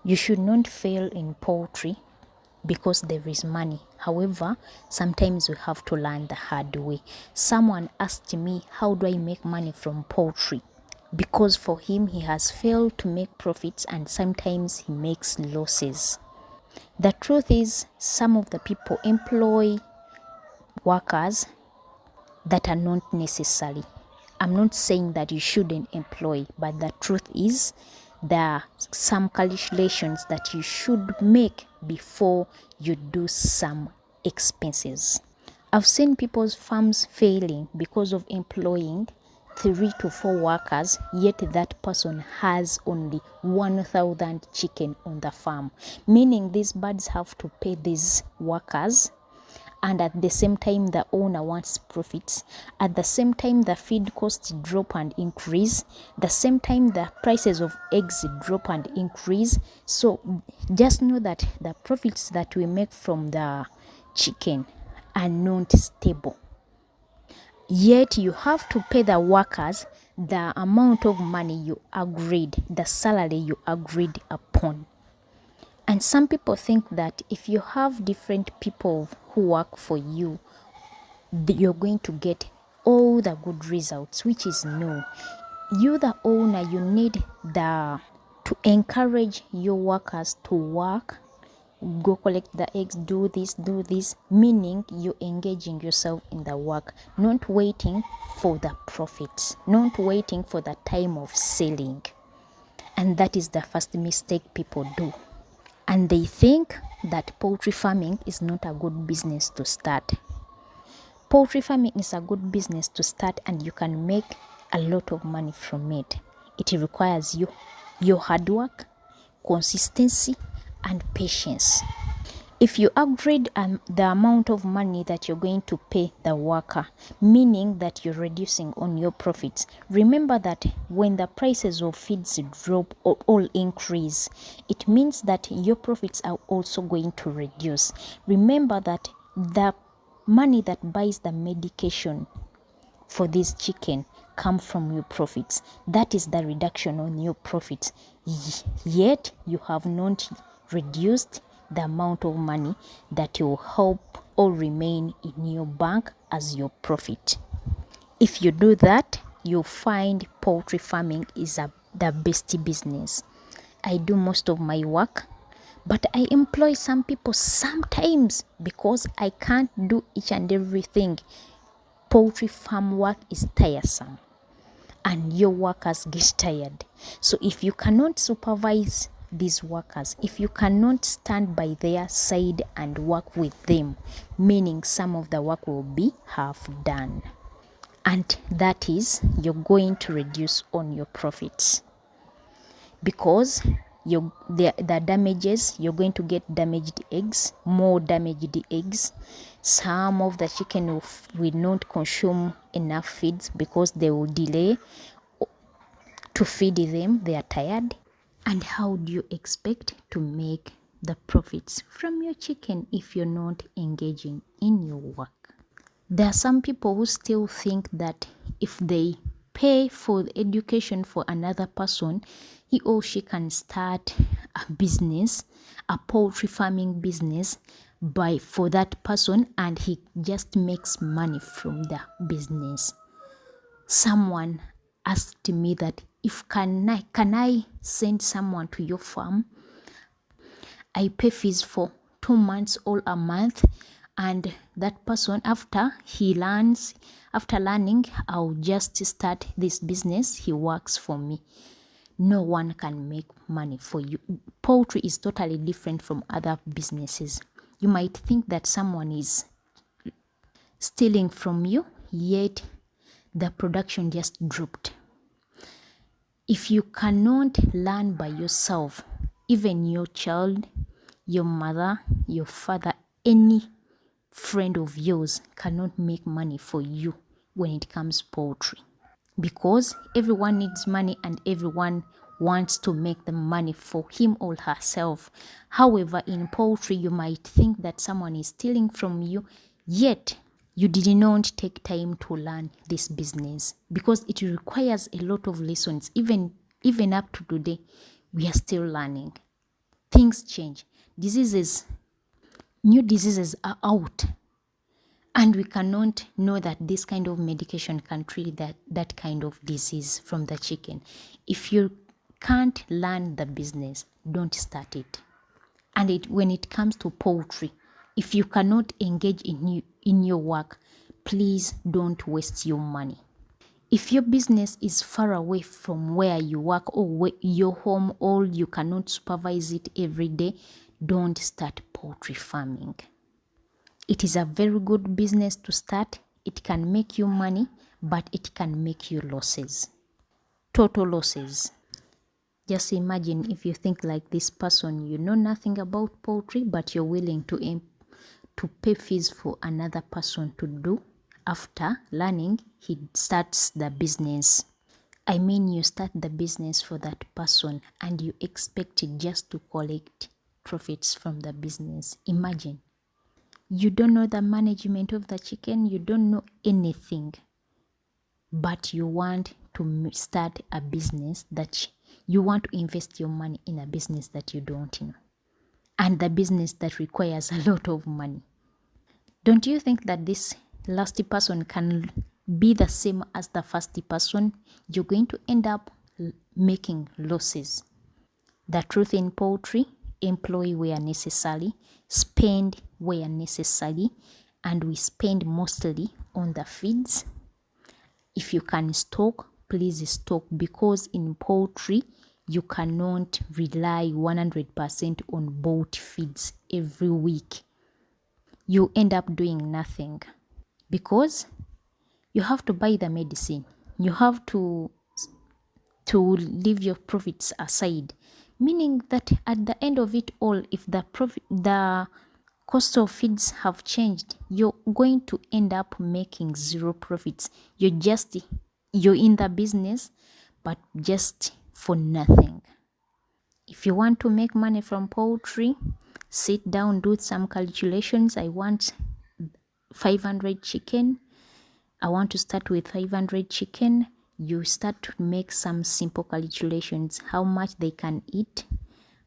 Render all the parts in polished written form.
You should not fail in poultry because there is money. However, sometimes we have to learn the hard way. Someone asked me, how do I make money from poultry? Because for him, he has failed to make profits and sometimes he makes losses. The truth is, some of the people employ workers that are not necessary. I'm not saying that you shouldn't employ, but the truth is there are some calculations that you should make before you do some expenses. I've seen people's farms failing because of employing 3 to 4 workers, yet that person has only 1,000 chicken on the farm, meaning these birds have to pay these workers, and at the same time the owner wants profits. At the same time the feed costs drop and increase. The same time the prices of eggs drop and increase. So just know that the profits that we make from the chicken are not stable. Yet you have to pay the workers the amount of money you agreed, the salary you agreed upon. And some people think that if you have different people who work for you, you're going to get all the good results, which is no. You, the owner, you need to encourage your workers to work, go collect the eggs, do this, meaning you're engaging yourself in the work, not waiting for the profits, not waiting for the time of selling. And that is the first mistake people do. And they think that poultry farming is not a good business to start. Poultry farming is a good business to start and you can make a lot of money from it. It requires your hard work, consistency, and patience. If you upgrade the amount of money that you're going to pay the worker, meaning that you're reducing on your profits, remember that when the prices of feeds drop or all increase, it means that your profits are also going to reduce. Remember that the money that buys the medication for this chicken come from your profits. That is the reduction on your profits. Yet you have not reduced the amount of money that will help or remain in your bank as your profit. If you do that, you'll find poultry farming is the best business. I do most of my work, but I employ some people sometimes because I can't do each and everything. Poultry farm work is tiresome and your workers get tired. So if you cannot supervise these workers, if you cannot stand by their side and work with them, meaning some of the work will be half done, and that is you're going to reduce on your profits because the damages, you're going to get damaged eggs, more damaged eggs. Some of the chicken will not consume enough feeds because they will delay to feed them, they are tired. And how do you expect to make the profits from your chicken if you're not engaging in your work? There are some people who still think that if they pay for the education for another person, he or she can start a business, a poultry farming business for that person, and he just makes money from the business. Someone asked me that can I send someone to your farm? I pay fees for 2 months or a month, and that person after learning, I'll just start this business. He works for me. No one can make money for you. Poultry is totally different from other businesses. You might think that someone is stealing from you, yet the production just dropped. If you cannot learn by yourself, even your child, your mother, your father, any friend of yours cannot make money for you when it comes poultry. Because everyone needs money and everyone wants to make the money for him or herself. However, in poultry, you might think that someone is stealing from you, yet you did not take time to learn this business because it requires a lot of lessons. Even up to today, we are still learning. things change. New diseases are out, and we cannot know that this kind of medication can treat that kind of disease from the chicken. If you can't learn the business, don't start it. And when it comes to poultry, if you cannot engage in your work, please don't waste your money. If your business is far away from where you work or your home, or you cannot supervise it every day, don't start poultry farming. It is a very good business to start. It can make you money, but it can make you losses. Total losses. Just imagine if you think like this person, you know nothing about poultry, but you're willing to pay fees for another person to do. After learning, he starts the business. I mean, you start the business for that person and you expect it just to collect profits from the business. Imagine. You don't know the management of the chicken, you don't know anything, but you want to start a business that you want to invest your money in, a business that you don't know, and the business that requires a lot of money. Don't you think that this last person can be the same as the first person? You're going to end up making losses. The truth in poultry: employ where necessary, spend where necessary, and we spend mostly on the feeds. If you can stock, please stock, because in poultry, you cannot rely 100% on bought feeds every week. You end up doing nothing, because you have to buy the medicine. You have to leave your profits aside, meaning that at the end of it all, if the cost of feeds have changed, you're going to end up making zero profits. You're in the business, but just for nothing. If you want to make money from poultry, sit down, do some calculations. I want 500 chicken. I want to start with 500 chicken. You start to make some simple calculations. How much they can eat?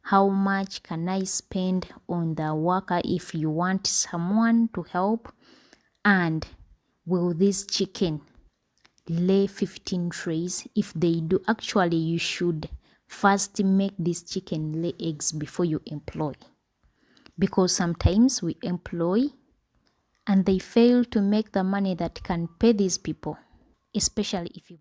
How much can I spend on the worker if you want someone to help? And will this chicken lay 15 trays? If they do, actually you should first make this chicken lay eggs before you employ, because sometimes we employ and they fail to make the money that can pay these people, especially if you